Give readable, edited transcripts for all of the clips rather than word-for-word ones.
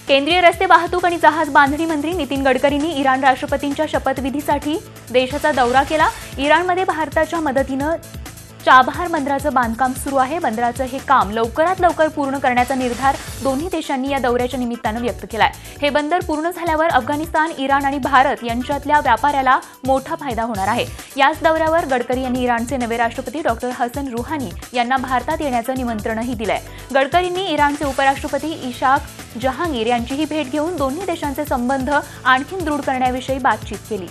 केंद्रीय रस्ते वाहतूक आणि जहाज बांधणी मंत्री नितीन गडकरींनी इराण राष्ट्रपतींच्या शपथविधीसाठी देशाचा दौरा केला। इराणमध्ये भारताच्या मदतीने चाबहार बंदराचं बांधकाम सुरू आहे। बंदराचं हे काम लवकरात लवकर पूर्ण करण्याचा निर्धार दोन्ही देशांनी या दौऱ्याच्या निमित्ताने व्यक्त केलाय। हे बंदर पूर्ण झाल्यावर अफगाणिस्तान, इराण आणि भारत यांच्यातल्या व्यापाराला मोठा फायदा होणार आहे। याच दौऱ्यावर गडकरी यांनी इराणचे नवे राष्ट्रपती डॉक्टर हसन रुहानी यांना भारतात येण्याचं निमंत्रणही दिलंय। गडकरींनी इराणचे उपराष्ट्रपती इशाक जहांगीर यांचीही भेट घेऊन दोन्ही देशांचे संबंध आणखी दृढ करण्याविषयी बातचीत केली।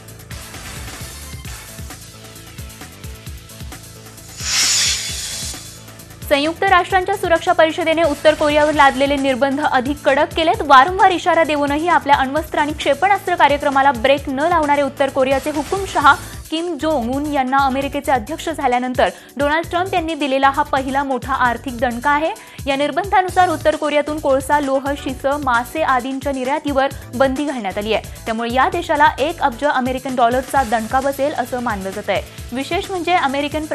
संयुक्त राष्ट्रांच्या सुरक्षा परिषदेने उत्तर कोरियावर लादलेले निर्बंध अधिक कडक केलेत। वारंवार इशारा देऊनही आपल्या अण्वस्त्र आणि क्षेपणास्त्र कार्यक्रमाला ब्रेक न लावणारे उत्तर कोरियाचे हुकुमशहा किम जोंग उन यांना अमेरिकेचे अध्यक्ष झाल्यानंतर डोनाल्ड ट्रम्प यांनी दिलेला हा पहिला मोठा आर्थिक दणका आहे। या निर्बंधानुसार उत्तर कोरियातून कोळसा, लोह, शिसं, मासे आदींच्या निर्यातीवर बंदी घालण्यात आली आहे। त्यामुळे या देशाला 1 अब्ज अमेरिकन डॉलरचा दणका बसेल असं मानलं जात आहे। विशेष म्हणजे अमेरिकेनं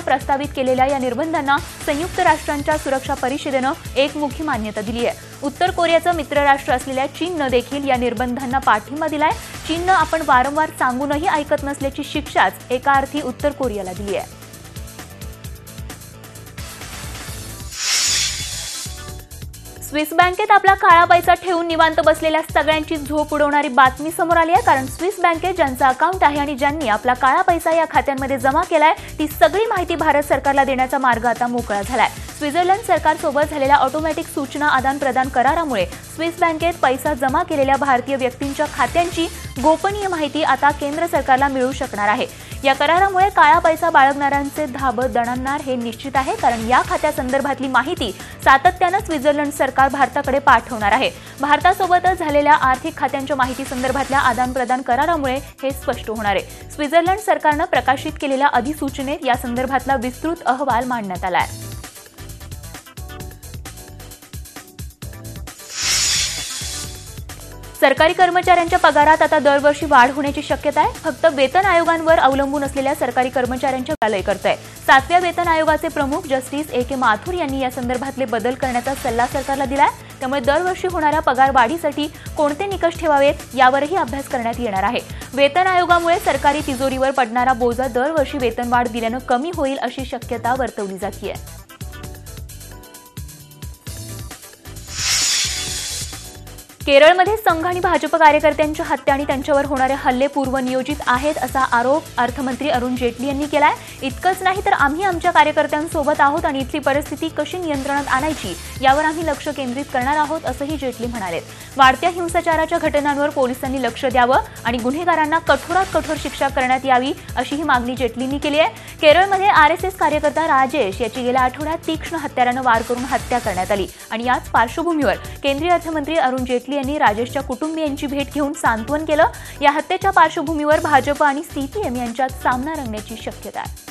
प्रस्तावित केलेल्या या निर्बंधांना संयुक्त राष्ट्रांच्या सुरक्षा परिषदेनं एकमुखी मान्यता दिली आहे। उत्तर कोरियाचं मित्रराष्ट्र असलेल्या चीननं देखील या निर्बंधांना पाठिंबा दिलाय। चीननं आपण वारंवार सांगूनही ऐकत नसल्याची शिक्षाच एका अर्थी उत्तर कोरियाला दिली आहे। स्विस बँकेत आपला काळा पैसा ठेवून निवांत बसलेल्या सगळ्यांची झोप उडवणारी बातमी समोर आली आहे। कारण स्विस बँकेत ज्यांचं अकाउंट आहे आणि ज्यांनी आपला काळा पैसा या खात्यांमध्ये जमा केलाय ती सगळी माहिती भारत सरकारला देण्याचा मार्ग आता मोकळा झालाय। स्वित्झर्लंड सरकारसोबत झालेल्या ऑटोमॅटिक सूचना आदान प्रदान करारामुळे स्विस बँकेत पैसा जमा केलेल्या भारतीय व्यक्तींच्या खात्यांची गोपनीय माहिती आता केंद्र सरकारला मिळू शकणार आहे। या करारामुळे काळा पैसा बाळगणाऱ्यांचे धाबं दणाणणार हे निश्चित आहे। कारण या खात्यासंदर्भातली माहिती सातत्यानं स्वित्झर्लंड सरकार भारताकडे पाठवणार आहे। भारतासोबतच झालेल्या आर्थिक खात्यांच्या माहिती संदर्भातल्या आदान प्रदान करारामुळे हे स्पष्ट होणार आहे। स्वित्झर्लंड सरकारनं प्रकाशित केलेल्या अधिसूचनेत या संदर्भातला विस्तृत अहवाल मांडण्यात आला आहे। सरकारी कर्मचाऱ्यांच्या पगारात आता दरवर्षी वाढ होण्याची शक्यता आहे। फक्त वेतन आयोगांवर अवलंबून असलेल्या सरकारी कर्मचाऱ्यांच्या कार्यालय करत आहे। 7व्या वेतन आयोगाचे प्रमुख जस्टिस ए.के. माथुर यांनी या संदर्भातले बदल करण्याचा सल्ला सरकारला दिलाय। त्यामुळे दरवर्षी होणाऱ्या पगार वाढीसाठी कोणते निकष ठेवावेत यावरही अभ्यास करण्यात येणार आहे। वेतन आयोगामुळे सरकारी तिजोरीवर पडणारा बोजा दरवर्षी वेतनवाढ दिल्यानं कमी होईल अशी शक्यता वर्तवली जाते आहे। केरळमध्ये संघ आणि भाजप कार्यकर्त्यांच्या हत्या आणि त्यांच्यावर होणारे हल्ले पूर्वनियोजित आहेत असा आरोप अर्थमंत्री अरुण जेटली यांनी केलाय। इतकंच नाही तर आम्ही आमच्या कार्यकर्त्यांसोबत आहोत आणि इथली परिस्थिती कशी नियंत्रणात आणायची यावर आम्ही लक्ष केंद्रित करणार आहोत असंही जेटली म्हणाले। वाढत्या हिंसाचाराच्या घटनांवर पोलिसांनी लक्ष द्यावं आणि गुन्हेगारांना कठोरात कठोर शिक्षा करण्यात यावी अशीही मागणी जेटलींनी केली आहे। केरळमध्ये आरएसएस कार्यकर्ता राजेश याची गेल्या आठवड्यात तीक्ष्ण हत्यारानं वार करून हत्या करण्यात आली आणि याच पार्श्वभूमीवर केंद्रीय अर्थमंत्री अरुण जेटली यांनी राजेशच्या कुटुंबियांची भेट घेऊन सांत्वन केलं। या हत्येच्या पार्श्वभूमीवर भाजप आणि सीपीएम यांच्यात सामना रंगण्याची शक्यता आहे।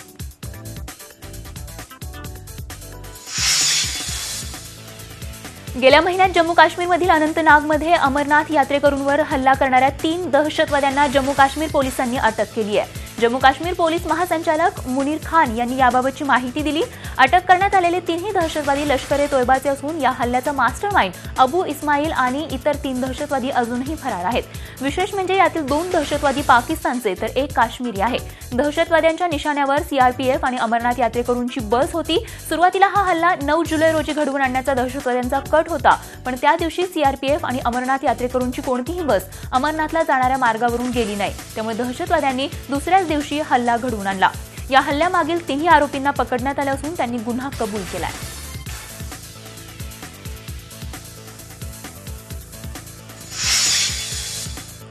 गेल्या महिन्यात जम्मू काश्मीरमधील अनंतनागमध्ये अमरनाथ यात्रेकरूंवर हल्ला करणाऱ्या 3 दहशतवाद्यांना जम्मू काश्मीर पोलिसांनी अटक केली आहे। जम्मू काश्मीर पोलीस महासंचालक मुनीर खान यांनी याबाबतची माहिती दिली। अटक करण्यात आलेले 3ही दहशतवादी लष्कर-ए-तोयबाचे असून या हल्ल्याचा मास्टरमाइंड अबू इस्माईल आणि इतर 3 दहशतवादी अजूनही फरार आहेत। विशेष म्हणजे यातील 2 दहशतवादी पाकिस्तानचे तर 1 काश्मीरी आहे। दहशतवाद्यांच्या निशाण्यावर सीआरपीएफ आणि अमरनाथ यात्रेकरूंची बस होती। सुरुवातीला हा हल्ला 9 जुलै रोजी घडवून आणण्याचा दहशतवाद्यांचा कट होता, पण त्या दिवशी सीआरपीएफ आणि अमरनाथ यात्रेकरूंची कोणतीही बस अमरनाथला जाणाऱ्या मार्गावरून गेली नाही। त्यामुळे दहशतवाद्यांनी दुसऱ्याच दिवशी हल्ला घडवून आणला। या हल्ल्यामागील 3ही आरोपींना पकडण्यात आलं असून त्यांनी गुन्हा कबूल केलाय।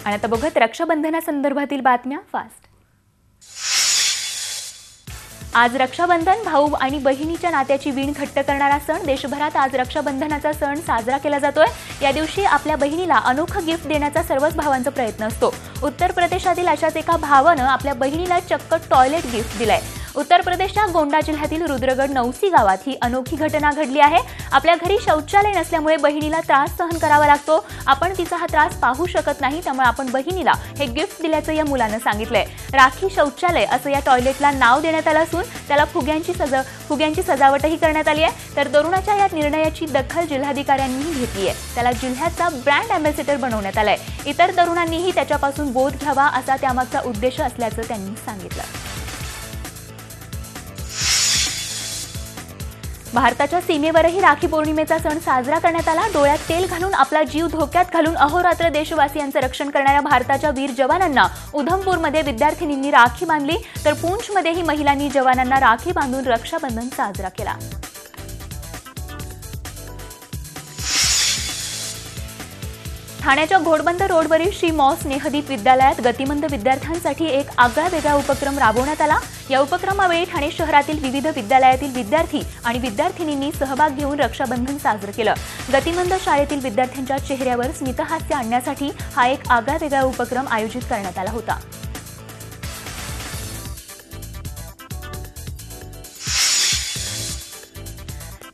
आणि आता बघत रक्षाबंधनासंदर्भातील बातम्या फास्ट। आज रक्षाबंधन भाऊ आणि बहिणीच्या नात्याची वीण घट्ट करणारा सण। देशभरात आज रक्षाबंधनाचा सण साजरा केला जातोय। या दिवशी आपल्या बहिणीला अनोखं गिफ्ट देण्याचा सर्वच भावांचा प्रयत्न असतो। उत्तर प्रदेशातील अशाच एका भावानं आपल्या बहिणीला चक्क टॉयलेट गिफ्ट दिलंय। उत्तर प्रदेशच्या गोंडा जिल्ह्यातील रुद्रगड नौसी गावात ही अनोखी घटना घडली आहे। आपल्या घरी शौचालय नसल्यामुळे बहिणीला त्रास सहन करावा लागतो। आपण तिचा हा त्रास पाहू शकत नाही, त्यामुळे आपण बहिणीला हे गिफ्ट दिल्याचं या मुलानं सांगितलंय। राखी शौचालय असं या टॉयलेटला नाव देण्यात आलं असून त्याला फुग्यांची सजावटही करण्यात आली आहे। तर तरुणाच्या या निर्णयाची दखल जिल्हाधिकाऱ्यांनी घेतली आहे। त्याला जिल्ह्याचा ब्रँड अँबॅसेडर बनवण्यात आलाय। इतर तरुणांनीही त्याच्यापासून बोध घ्यावा असा त्यामागचा उद्देश असल्याचं त्यांनी सांगितलं। भारताच्या सीमेवरही राखी पौर्णिमेचा सण साजरा करण्यात आला। डोळ्यात तेल घालून आपला जीव धोक्यात घालून अहोरात्र देशवासियांचं रक्षण करणाऱ्या भारताच्या वीर जवानांना उधमपूरमध्ये विद्यार्थिनींनी राखी बांधली, तर पूंछमध्येही महिलांनी जवानांना राखी बांधून रक्षाबंधन साजरा केला। ठाण्याच्या घोडबंदर रोडवरील श्री मॉ स्नेहदीप विद्यालयात गतिमंद विद्यार्थ्यांसाठी एक आगळावेगळा उपक्रम राबवण्यात आला। या उपक्रमावेळी ठाणे शहरातील विविध विद्यालयातील विद्यार्थी आणि विद्यार्थिनींनी सहभाग घेऊन रक्षाबंधन साजरे केलं। गतिमंद शाळेतील विद्यार्थ्यांच्या चेहऱ्यावर स्मितहास्य आणण्यासाठी हा एक आगळावेगळा उपक्रम आयोजित करण्यात आला होता।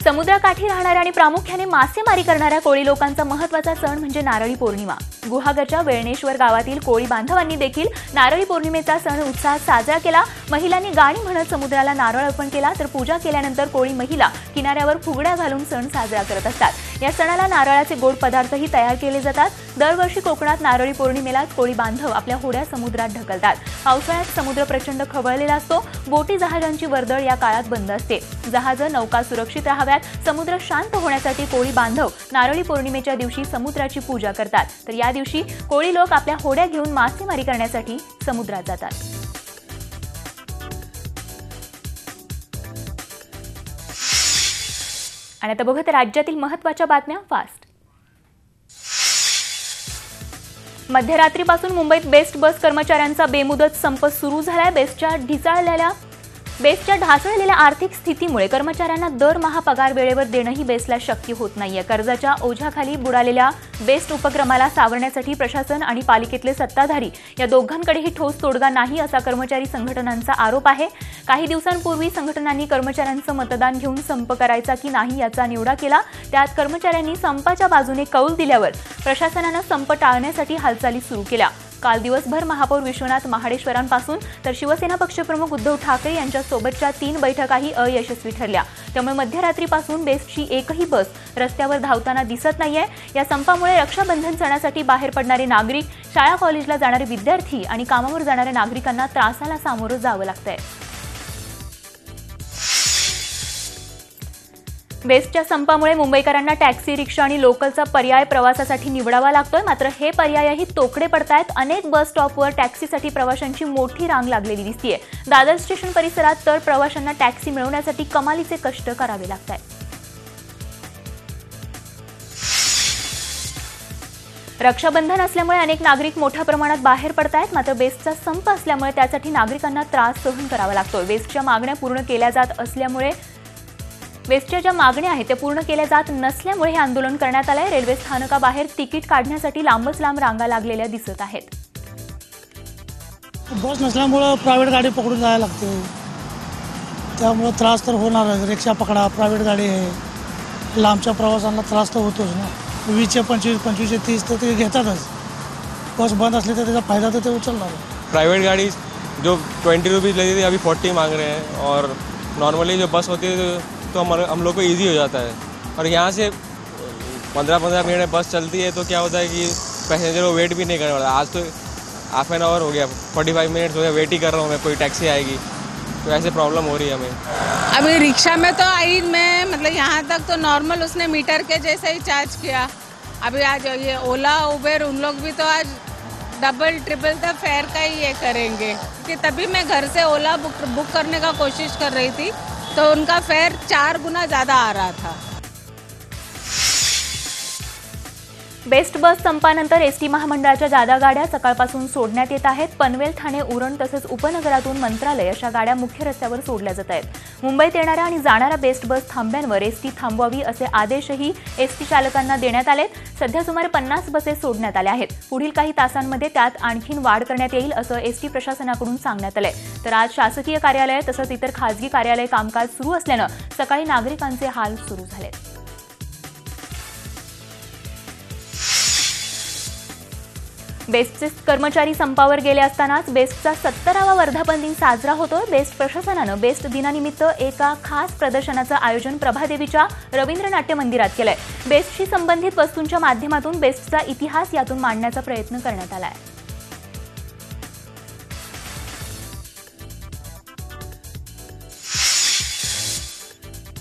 समुद्रकाठी राहणाऱ्या आणि प्रामुख्याने मासेमारी करणाऱ्या कोळी लोकांचा महत्त्वाचा सण म्हणजे नारळी पौर्णिमा। गुहागरच्या वेळणेश्वर गावातील कोळी बांधवांनी देखील नारळी पौर्णिमेचा सण उत्साहात साजरा केला। महिलांनी गाणी म्हणत समुद्राला नारळ अर्पण केला, तर पूजा केल्यानंतर कोळी महिला किनाऱ्यावर फुगड्या घालून सण साजरा करत असतात। या सणाला नारळाचे गोड पदार्थही तयार केले जातात। दरवर्षी कोकणात नारळी पौर्णिमेला कोळी बांधव आपल्या होड्या समुद्रात ढकलतात। पावसाळ्यात समुद्र प्रचंड खवळलेला असतो। बोटी जहाजांची वर्दळ या काळात बंद असते। जहाजं नौका सुरक्षित राहाव्यात, समुद्र शांत होण्यासाठी कोळी बांधव नारळी पौर्णिमेच्या दिवशी समुद्राची पूजा करतात। तर या दिवशी कोळी लोक आपल्या होड्या घेऊन मासेमारी करण्यासाठी समुद्रात जातात। आणि आता बघत राज्यातील महत्त्वाच्या बातम्या फास्ट। मध्यरात्रीपासून मुंबईत बेस्ट बस कर्मचाऱ्यांचा बेमुदत संप सुरू झालाय। बेस्टच्या ढासळलेल्या आर्थिक स्थितीमुळे कर्मचाऱ्यांना दरमहा पगार वेळेवर देणंही बेस्टला शक्य होत नाहीये। कर्जाच्या ओझ्याखाली बुडालेल्या बेस्ट उपक्रमाला सावरण्यासाठी प्रशासन आणि पालिकेतले सत्ताधारी या दोघांकडेही ठोस तोडगा नाही असा कर्मचारी संघटनांचा आरोप आहे। काही दिवसांपूर्वी संघटनांनी कर्मचाऱ्यांचं मतदान घेऊन संप करायचा की नाही याचा निवडा केला। त्यात कर्मचाऱ्यांनी संपाच्या बाजूने कौल दिल्यावर प्रशासनानं संप टाळण्यासाठी हालचाली सुरू केल्या। काल दिवसभर महापौर विश्वनाथ महाडेश्वरांपासून तर शिवसेना पक्षप्रमुख उद्धव ठाकरे यांच्या सोबतच्या 3 बैठकाही अयशस्वी ठरल्या। त्यामुळे मध्यरात्रीपासून बेस्टची एकही बस रस्त्यावर धावताना दिसत नाहीये। या संपामुळे रक्षाबंधन सणासाठी बाहेर पडणारे नागरिक, शाळा कॉलेजला जाणारे विद्यार्थी आणि कामावर जाणाऱ्या नागरिकांना त्रासाला सामोरं जावं लागतंय। बेस्टच्या संपामुळे मुंबईकरांना टॅक्सी, रिक्षा आणि लोकलचा पर्याय प्रवासासाठी निवडावा लागतोय। मात्र हे पर्यायही तोकडे पडतायत। अनेक बस स्टॉपवर टॅक्सीसाठी प्रवाशांची मोठी रांग लागलेली दिसतेय। दादर स्टेशन परिसरात तर प्रवाशांना टॅक्सी मिळवण्यासाठी कमालीचे कष्ट करावे लागतायत। रक्षाबंधन असल्यामुळे अनेक नागरिक मोठ्या प्रमाणात बाहेर पडतायत। मात्र बेस्टचा संप असल्यामुळे त्यासाठी नागरिकांना त्रास सहन करावा लागतोय। बेस्टच्या मागण्या पूर्ण केल्या जात असल्यामुळे बेस्टच्या ज्या मागण्या आहेत त्या पूर्ण केल्या जात नसल्यामुळे हे आंदोलन करण्यात आलंय। रेल्वे स्थानकाबाहेर तिकीट काढण्यासाठी लांबच लांब रांगा लागलेल्या दिसत आहेत। बस नसल्यामुळे प्रायव्हेट गाडी पकडून जायला लागते, त्यामुळे त्रास तर होणारच। रिक्षा पकडा, प्रायव्हेट गाडी आहे, लांबच्या प्रवासांना त्रास तर होतोच ना। 20चे 25, 25चे 30 तर ते घेतातच। बस बंद असली तर त्याचा फायदा तर ते उचलणार। प्राइवेट गाड़ी जो 20 रुपीज़ लेती थी अभी 40 मांग रहे हैं, और नॉर्मली जो बस होती है तो हम लोग को इजी हो जाता है। और यहाँ से 15-15 मिनट में बस चलती है तो क्या होता है कि पैसेंजर को वेट भी नहीं करना पड़ता। आज तो हाफ एन आवर हो गया, 45 मिनट्स हो गया, वेट ही कर रहा हूँ मैं, कोई टैक्सी आएगी, तो ऐसे प्रॉब्लम हो रही है हमें। अभी रिक्शा में तो आई मैं, मतलब यहाँ तक तो नॉर्मल उसने मीटर के जैसे ही चार्ज किया। अभी आज ये ओला उबेर उन लोग भी तो आज डबल ट्रिपल द फेयर का ही ये करेंगे, कि तभी मैं घर से ओला बुक करने का कोशिश कर रही थी तो उनका फेयर 4 गुना ज़्यादा आ रहा था। बेस्ट बस संपानंतर एसटी महामंडळाच्या जादा गाड्या सकाळपासून सोडण्यात येत आहेत. पनवेल, ठाणे, उरण तसंच उपनगरातून मंत्रालय अशा गाड्या मुख्य रस्त्यावर सोडल्या जात आहेत. मुंबईत येणाऱ्या आणि जाणाऱ्या बेस्ट बस थांब्यांवर एसटी थांबवावी असे आदेशही एसटी चालकांना देण्यात आलेत. सध्या सुमारे 50 बसेस सोडण्यात आल्या आहेत. पुढील काही तासांमध्ये त्यात आणखीन वाढ करण्यात येईल असं एसटी प्रशासनाकडून सांगण्यात आलंय. तर आज शासकीय कार्यालय तसंच इतर खासगी कार्यालय कामकाज सुरू असल्यानं सकाळी नागरिकांचे हाल सुरू झाले. बेस्टचे कर्मचारी संपावर गेले असतानाच बेस्टचा 70वा वर्धापन दिन साजरा होतोय. बेस्ट प्रशासनानं बेस्ट दिनानिमित्त एका खास प्रदर्शनाचं आयोजन प्रभादेवीच्या रवींद्र नाट्य मंदिरात केलंय. बेस्टशी संबंधित वस्तूंच्या माध्यमातून बेस्टचा इतिहास यातून मांडण्याचा प्रयत्न करण्यात आलाय.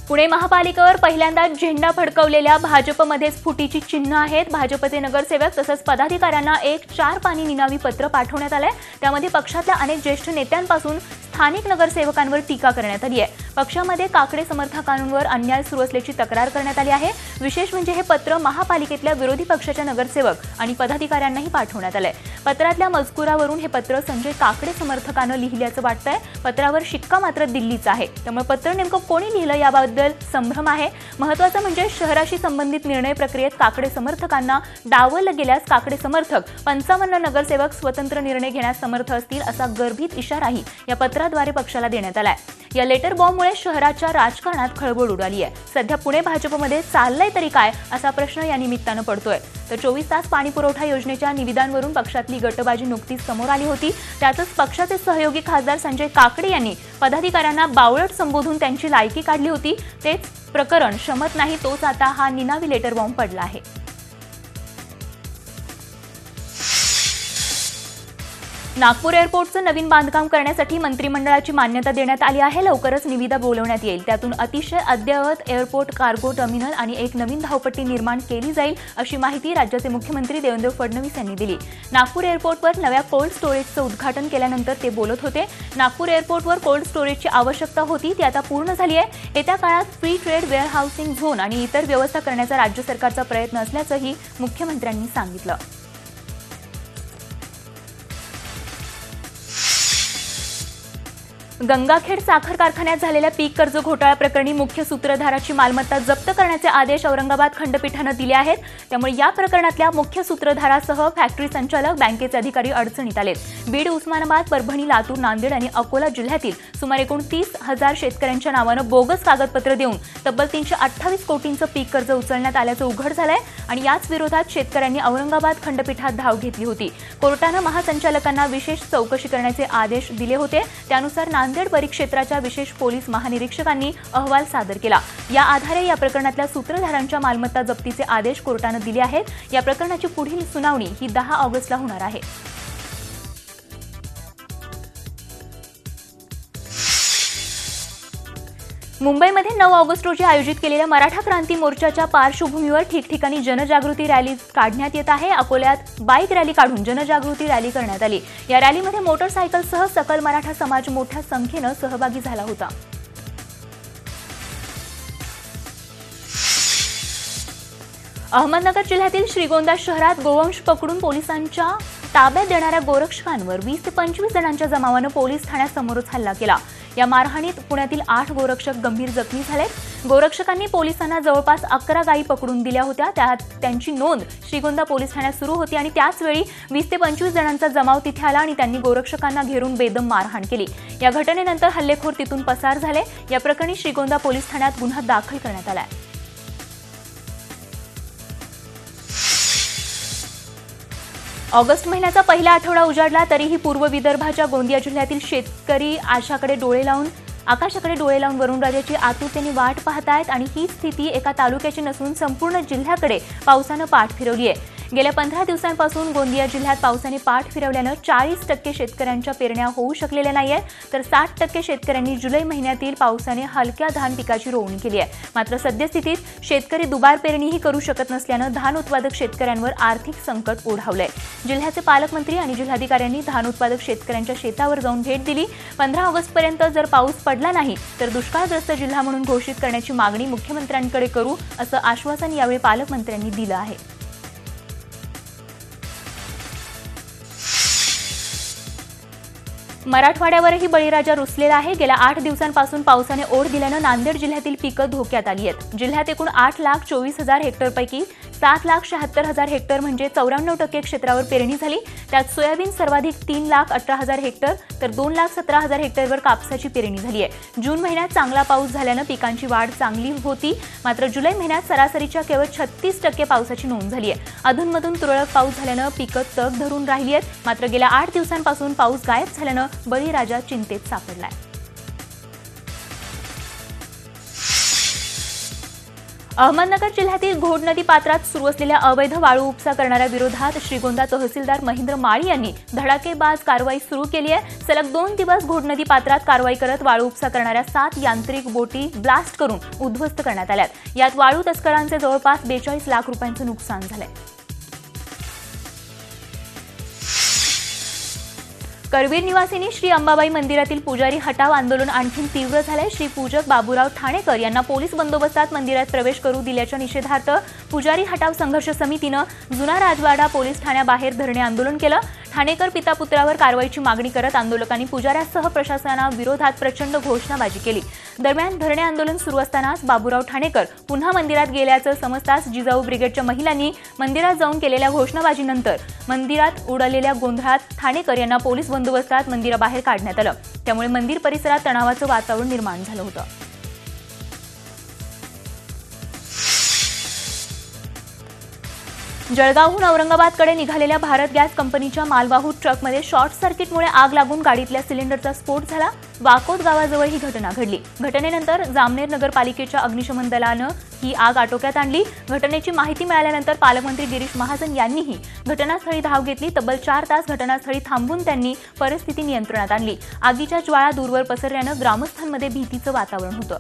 पुणे महापालिकेवर पहिल्यांदाच झेंडा फडकवलेल्या भाजपमध्येच फुटीची चिन्ह आहेत. भाजपचे नगरसेवक तसंच पदाधिकाऱ्यांना एक 4 पानी निनावी पत्र पाठवण्यात आलंय. त्यामध्ये पक्षातल्या अनेक ज्येष्ठ नेत्यांपासून स्थानिक नगरसेवकांवर टीका करण्यात आली आहे. पक्षामध्ये काकडे समर्थकांवर अन्याय सुरू असल्याची तक्रार करण्यात आली आहे. विशेष म्हणजे हे पत्र महापालिकेतल्या विरोधी पक्षाच्या नगरसेवक आणि पदाधिकाऱ्यांनाही पाठवण्यात आलंय. पत्रातल्या मजकुरावरून हे पत्र संजय काकडे समर्थकानं लिहिल्याचं वाटतंय. पत्रावर शिक्का मात्र दिल्लीचा आहे. त्यामुळे पत्र नेमकं कोणी लिहिलं याबद्दल संभ्रम आहे. महत्त्वाचं म्हणजे शहराशी संबंधित निर्णय प्रक्रियेत काकडे समर्थकांना डावललं गेल्यास काकडे समर्थक 55 नगरसेवक स्वतंत्र निर्णय घेण्यास समर्थ असतील असा गर्भित इशाराही या पत्राद्वारे पक्षाला देण्यात आलाय. या लेटर बॉम्बमुळे शहराच्या राजकारणात खळबळ उडाली आहे. सध्या पुणे भाजपमध्ये चाललंय तरी काय असा प्रश्न या निमित्तानं पडतोय. तर 24 तास पाणी पुरवठा योजनेच्या निविदांवरून पक्षातली गटबाजी नुकतीच समोर आली होती. त्यातच पक्षाचे सहयोगी खासदार संजय काकडे यांनी पदाधिकाऱ्यांना बावळट संबोधून त्यांची लायकी काढली होती. तेच प्रकरण शमत नाही तोच आता हा निनावी लेटर बॉम्ब पडला आहे. नागपूर एअरपोर्टचं नवीन बांधकाम करण्यासाठी मंत्रिमंडळाची मान्यता देण्यात आली आहे. लवकरच निविदा बोलवण्यात येईल. त्यातून अतिशय अद्ययावत एअरपोर्ट, कार्गो टर्मिनल आणि एक नवीन धावपट्टी निर्माण केली जाईल अशी माहिती राज्याचे मुख्यमंत्री देवेंद्र फडणवीस यांनी दिली. नागपूर एअरपोर्टवर नव्या कोल्ड स्टोरेजचं उद्घाटन केल्यानंतर ते बोलत होते. नागपूर एअरपोर्टवर कोल्ड स्टोरेजची आवश्यकता होती ती आता पूर्ण झाली आहे. येत्या काळात फ्री ट्रेड वेअरहाऊसिंग झोन आणि इतर व्यवस्था करण्याचा राज्य सरकारचा प्रयत्न असल्याचंही मुख्यमंत्र्यांनी सांगितलं. गंगाखेड साखर कारखान्यात झालेल्या पीक कर्ज घोटाळा प्रकरणी मुख्य सूत्रधाराची मालमत्ता जप्त करण्याचे आदेश औरंगाबाद खंडपीठानं दिले आहेत. त्यामुळे या प्रकरणातल्या मुख्य सूत्रधारासह फॅक्टरी संचालक, बँकेचे अधिकारी अडचणीत आलेत. बीड, उस्मानाबाद, परभणी, लातूर, नांदेड आणि अकोला जिल्ह्यातील सुमारे 29,000 शेतकऱ्यांच्या नावानं बोगस कागदपत्र देऊन तब्बल 328 कोटींचं पीक कर्ज उचलण्यात आल्याचं उघड झालंय. आणि याच विरोधात शेतकऱ्यांनी औरंगाबाद खंडपीठात धाव घेतली होती. कोर्टानं महासंचालकांना विशेष चौकशी करण्याचे आदेश दिले होते. त्यानुसार नांदेड परिक्षेत्राच्या विशेष पोलीस महानिरीक्षकांनी अहवाल सादर केला. या आधारे या प्रकरणातल्या सूत्रधारांच्या मालमत्ता जप्तीचे आदेश कोर्टानं दिले आहेत. या प्रकरणाची पुढील सुनावणी ही 10 ऑगस्टला होणार आहे. मुंबईमध्ये 9 ऑगस्ट रोजी आयोजित केलेल्या मराठा क्रांती मोर्चाच्या पार्श्वभूमीवर ठिकठिकाणी जनजागृती रॅली काढण्यात येत आहे. अकोल्यात बाईक रॅली काढून जनजागृती रॅली करण्यात आली. या रॅलीमध्ये मोटरसायकलसह सकल मराठा समाज मोठ्या संख्येनं सहभागी झाला होता. अहमदनगर जिल्ह्यातील श्रीगोंदा शहरात गोवंश पकडून पोलिसांच्या ताब्यात देणाऱ्या गोरक्षकांवर 20 ते 25 जणांच्या जमावानं पोलीस ठाण्यासमोरच हल्ला केला. या मारहाणीत पुण्यातील 8 गोरक्षक गंभीर जखमी झालेत. गोरक्षकांनी पोलिसांना जवळपास 11 गायी पकडून दिल्या होत्या. त्यात त्यांची नोंद श्रीगोंदा पोलीस ठाण्यात सुरू होती आणि त्याचवेळी 20 ते 25 जणांचा जमाव तिथे आला आणि त्यांनी गोरक्षकांना घेरून बेदम मारहाण केली. या घटनेनंतर हल्लेखोर तिथून पसार झाले. या प्रकरणी श्रीगोंदा पोलीस ठाण्यात गुन्हा दाखल करण्यात आलाय. ऑगस्ट महिन्याचा पहिला आठवडा उजाडला तरीही पूर्व विदर्भाच्या गोंदिया जिल्ह्यातील शेतकरी आकाशाकडे डोळे लावून वरुणराजाची आतुरतेने वाट पाहतायत. आणि ही स्थिती एका तालुक्याची नसून संपूर्ण जिल्ह्याकडे पावसानं पाठ फिरवली आहे. गेल्या 15 दिवसांपासून गोंदिया जिल्ह्यात पावसाने पाठ फिरवल्यानं 40% शेतकऱ्यांच्या पेरण्या होऊ शकलेल्या नाहीये. तर 60% शेतकऱ्यांनी जुलै महिन्यातील पावसाने हलक्या धान पिकाची रोवणी केली आहे. मात्र सद्यस्थितीत शेतकरी दुबार पेरणीही करू शकत नसल्यानं धान उत्पादक शेतकऱ्यांवर आर्थिक संकट ओढावलंय. जिल्ह्याचे पालकमंत्री आणि जिल्हाधिकाऱ्यांनी धान उत्पादक शेतकऱ्यांच्या शेतावर जाऊन भेट दिली. 15 ऑगस्टपर्यंत जर पाऊस पडला नाही तर दुष्काळग्रस्त जिल्हा म्हणून घोषित करण्याची मागणी मुख्यमंत्र्यांकडे करू असं आश्वासन यावेळी पालकमंत्र्यांनी दिलं आहे. मराठवाड्यावरही बळीराजा रुसलेला आहे. गेल्या 8 दिवसांपासून पावसाने ओढ दिल्यानं नांदेड जिल्ह्यातील पिकं धोक्यात आली आहेत. जिल्ह्यात एकूण 8,24,000 हेक्टरपैकी 7,76,000 हेक्टर म्हणजे 94% क्षेत्रावर पेरणी झाली. त्यात सोयाबीन सर्वाधिक 3,18,000 हेक्टर तर 2,17,000 हेक्टरवर कापसाची पेरणी झाली आहे. जून महिन्यात चांगला पाऊस झाल्यानं पिकांची वाढ चांगली होती. मात्र जुलै महिन्यात सरासरीच्या केवळ 36% पावसाची नोंद झाली आहे. अधूनमधून तुरळक पाऊस झाल्यानं पिकं तग धरून राहिली आहेत. मात्र गेल्या 8 दिवसांपासून पाऊस गायब झाल्यानं बळीराजा चिंतेत सापडलाय. अहमदनगर जिल्ह्यातील घोड नदी पात्रात सुरू असलेल्या अवैध वाळू उपसा करणाऱ्या विरोधात श्रीगोंदा तहसीलदार महेंद्र माळी यांनी धडाकेबाज कारवाई सुरू केली आहे. सलग 2 दिवस घोड नदी पात्रात कारवाई करत वाळू उपसा करणाऱ्या 7 यांत्रिक बोटी ब्लास्ट करून उद्ध्वस्त करण्यात आल्यात. यात वाळू तस्करांचे जवळपास 42 लाख रुपयांचं नुकसान झालंय. करवीर निवासिनी श्री अंबाबाई मंदिरातील पुजारी हटाव आंदोलन आणखी तीव्र झालंय. श्री पूजक बाबूराव ठाणेकर यांना पोलीस बंदोबस्तात मंदिरात प्रवेश करू दिल्याच्या निषेधार्थ पुजारी हटाव संघर्ष समितीनं जुना राजवाडा पोलीस ठाण्याबाहेर धरणे आंदोलन केलं. ठाणेकर पिता पुत्रावर कारवाईची मागणी करत आंदोलकांनी पुजाऱ्यासह प्रशासनाविरोधात प्रचंड घोषणाबाजी केली. दरम्यान धरणे आंदोलन सुरू असतानाच बाबूराव ठाणेकर पुन्हा मंदिरात गेल्याचं समजताच जिजाऊ ब्रिगेडच्या महिलांनी मंदिरात जाऊन केलेल्या घोषणाबाजीनंतर मंदिरात उडालेल्या गोंधळात ठाणेकर यांना पोलीस बंदोबस्तात मंदिराबाहेर काढण्यात आलं. त्यामुळे मंदिर परिसरात तणावाचं वातावरण निर्माण झालं होतं. जळगावहून औरंगाबादकडे निघालेल्या भारत गॅस कंपनीच्या मालवाहू ट्रकमध्ये शॉर्ट सर्किटमुळे आग लागून गाडीतल्या सिलेंडरचा स्फोट झाला. वाकोद गावाजवळ ही घटना घडली. घटनेनंतर जामनेर नगरपालिकेच्या अग्निशमन दलानं ही आग आटोक्यात आणली. घटनेची माहिती मिळाल्यानंतर पालकमंत्री गिरीश महाजन यांनीही घटनास्थळी धाव घेतली. तब्बल 4 तास घटनास्थळी थांबून त्यांनी परिस्थिती नियंत्रणात आणली. आगीच्या ज्वाळा दूरवर पसरल्यानं ग्रामस्थांमध्ये भीतीचं वातावरण होतं.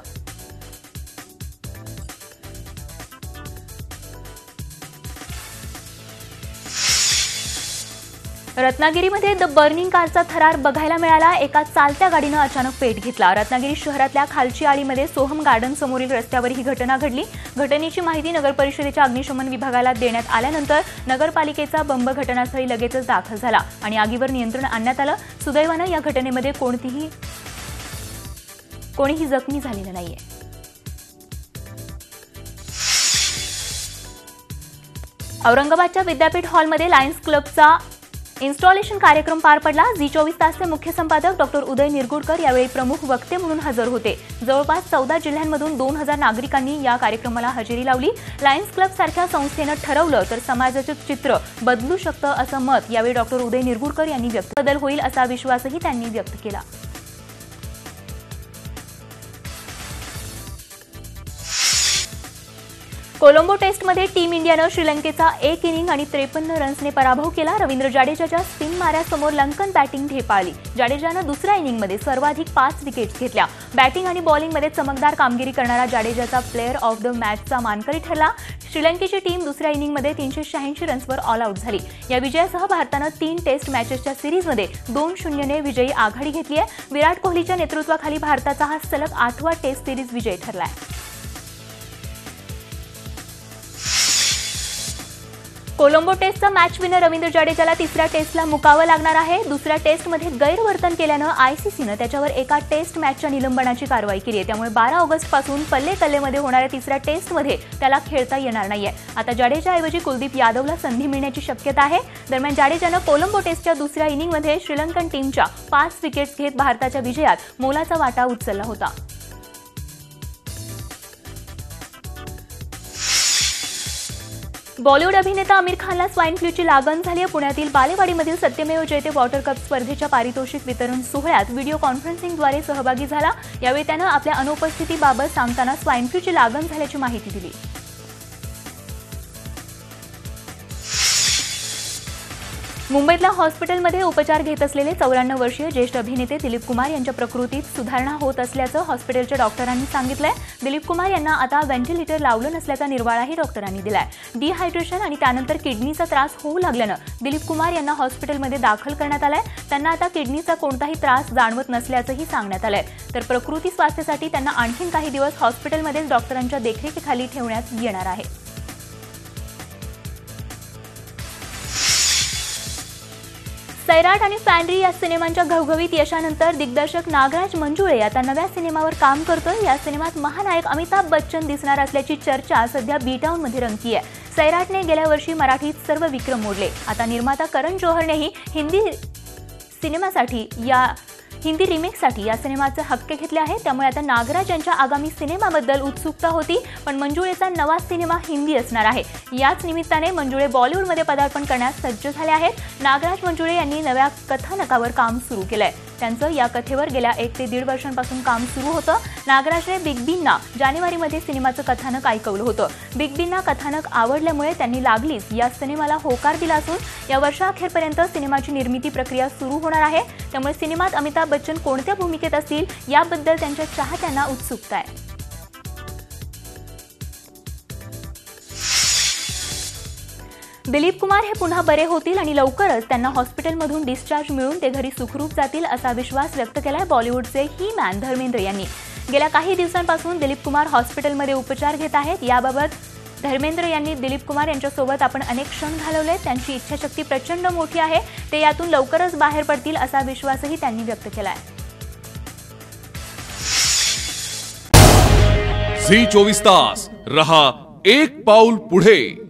रत्नागिरीमध्ये द बर्निंग कारचा थरार बघायला मिळाला. एका चालत्या गाडीनं अचानक पेट घेतला. रत्नागिरी शहरातल्या खालची आळीमध्ये सोहम गार्डन समोरील रस्त्यावर ही घटना घडली. घटनेची माहिती नगर परिषदेच्या अग्निशमन विभागाला देण्यात आल्यानंतर नगरपालिकेचा बंब घटनास्थळी लगेचच दाखल झाला आणि आगीवर नियंत्रण आणण्यात आलं. सुदैवानं या घटनेमध्ये कोणीही जखमी झालेलं नाहीये. औरंगाबादच्या विद्यापीठ हॉलमध्ये लायन्स क्लबचा इन्स्टॉलेशन कार्यक्रम पार पडला. झी24 तासचे मुख्य संपादक डॉक्टर उदय निरगुडकर यावेळी प्रमुख वक्ते म्हणून हजर होते. जवळपास 14 जिल्ह्यांमधून 2000 नागरिकांनी या कार्यक्रमाला हजेरी लावली. लायन्स क्लब सारख्या संस्थेनं ठरवलं तर समाजाचं चित्र बदलू शकतं असं मत यावेळी डॉक्टर उदय निरगुडकर यांनी व्यक्त बदल होईल असा विश्वासही त्यांनी व्यक्त केला. कोलंबो टेस्टमध्ये टीम इंडियानं श्रीलंकेचा 1 इनिंग आणि 53 रन्सने पराभव केला. रवींद्र जाडेजाच्या स्पिन माऱ्यासमोर लंकन बॅटिंग ढेपाळली. जाडेजानं दुसऱ्या इनिंगमध्ये सर्वाधिक 5 विकेट्स घेतल्या. बॅटिंग आणि बॉलिंगमध्ये चमकदार कामगिरी करणारा जाडेजाचा प्लेअर ऑफ द मॅचचा मानकरी ठरला. श्रीलंकेची टीम दुसऱ्या इनिंगमध्ये 386 रन्सवर ऑल आउट झाली. या विजयासह भारतानं 3 टेस्ट मॅचेसच्या सिरीजमध्ये 2-0ने विजयी आघाडी घेतली आहे. विराट कोहलीच्या नेतृत्वाखाली भारताचा हा सलग 8वा टेस्ट सिरीज विजय ठरलाय. कोलंबो टेस्टचा मॅच विनर रवींद्र जाडेजाला तिसऱ्या टेस्टला मुकावं लागणार आहे. दुसऱ्या टेस्टमध्ये गैरवर्तन केल्यानं आयसीसीनं त्याच्यावर एका टेस्ट मॅचच्या निलंबनाची कारवाई केली आहे. त्यामुळे 12 ऑगस्टपासून पल्ले-कल्लेमध्ये होणाऱ्या तिसऱ्या टेस्टमध्ये त्याला खेळता येणार नाहीये. आता जाडेजाऐवजी कुलदीप यादवला संधी मिळण्याची शक्यता आहे. दरम्यान जाडेजानं कोलंबो टेस्टच्या दुसऱ्या इनिंगमध्ये श्रीलंकन टीमच्या 5 विकेट्स घेत भारताच्या विजयात मोलाचा वाटा उचलला होता. बॉलिवूड अभिनेता आमिर खानला स्वाईन फ्लूची लागण झाली आहे. पुण्यातील बालेवाडीमधील सत्यमेव जयते वॉटर कप स्पर्धेच्या पारितोषिक वितरण सोहळ्यात व्हिडिओ कॉन्फरन्सिंगद्वारे सहभागी झाला. यावेळी त्यानं आपल्या अनुपस्थितीबाबत सांगताना स्वाईन फ्लूची लागण झाल्याची माहिती दिली. मुंबईतल्या हॉस्पिटलमध्ये उपचार घेत असलेले 94 वर्षीय ज्येष्ठ अभिनेते दिलीप कुमार यांच्या प्रकृतीत सुधारणा होत असल्याचं हॉस्पिटलच्या डॉक्टरांनी सांगितलंय. दिलीप कुमार यांना आता व्हेंटिलेटर लावलं नसल्याचा निर्वाळाही डॉक्टरांनी दिलाय. डिहायड्रेशन आणि त्यानंतर किडनीचा त्रास होऊ लागल्यानं दिलीप कुमार यांना हॉस्पिटलमध्ये दाखल करण्यात आलंय. त्यांना आता किडनीचा कोणताही त्रास जाणवत नसल्याचंही सांगण्यात आलंय. तर प्रकृती स्वास्थ्यासाठी त्यांना आणखीन काही दिवस हॉस्पिटलमध्येच डॉक्टरांच्या देखरेखीखाली ठेवण्यात येणार आहे. सैराट आणि फॅन्ड्री या सिनेमांच्या घवघवीत यशानंतर दिग्दर्शक नागराज मंजुळे आता नव्या सिनेमावर काम करतोय। या सिनेमात महानायक अमिताभ बच्चन दिसणार असल्याची चर्चा सध्या बी टाउनमध्ये रंगती आहे। सैराटने गेल्या वर्षी मराठीत सर्व विक्रम मोडले। आता निर्माता करण जोहरनेही हिंदी रिमेकसाठी या सिनेमाचे हक्क घेतले आहेत। त्यामुळे आता नागराज यांच्या आगामी सिनेमाबद्दल उत्सुकता होती, पण मंजुळेचा नवा सिनेमा हिंदी असणार आहे। याच निमित्ताने मंजुळे बॉलिवूडमध्ये पदार्पण करण्यास सज्ज झाले आहेत। नागराज मंजुळे यांनी नव्या कथानकावर काम सुरू केलंय। त्यांचं या कथेवर गेल्या 1 ते 1.5 वर्षांपासून काम सुरू होतं। नागराजने बिग बींना जानेवारीमध्ये सिनेमाचं कथानक ऐकवलं होतं। बिग बींना कथानक आवडल्यामुळे त्यांनी लागलीच या सिनेमाला होकार दिला असून या वर्षाअखेरपर्यंत सिनेमाची निर्मिती प्रक्रिया सुरू होणार आहे। त्यामुळे सिनेमात अमिताभ बच्चन कोणत्या भूमिकेत असतील याबद्दल त्यांच्या चाहत्यांना उत्सुकता आहे। दिलीप कुमार हे पुन्हा बरे होतील आणि लवकरच त्यांना हॉस्पिटलमधून डिस्चार्ज मिळून ते घरी सुखरूप जातील असा विश्वास व्यक्त केलाय बॉलिवूडचे ही मॅन धर्मेंद्र यांनी। गेल्या काही दिवसांपासून दिलीप कुमार हॉस्पिटलमध्ये उपचार घेत आहेत। याबाबत धर्मेंद्र यांनी दिलीप कुमार यांच्यासोबत आपण अनेक क्षण घालवले, त्यांची इच्छाशक्ती प्रचंड मोठी आहे, ते यातून लवकरच बाहेर पडतील असा विश्वासही त्यांनी व्यक्त केलाय। झी 24 तास रहा एक पाऊल पुढे।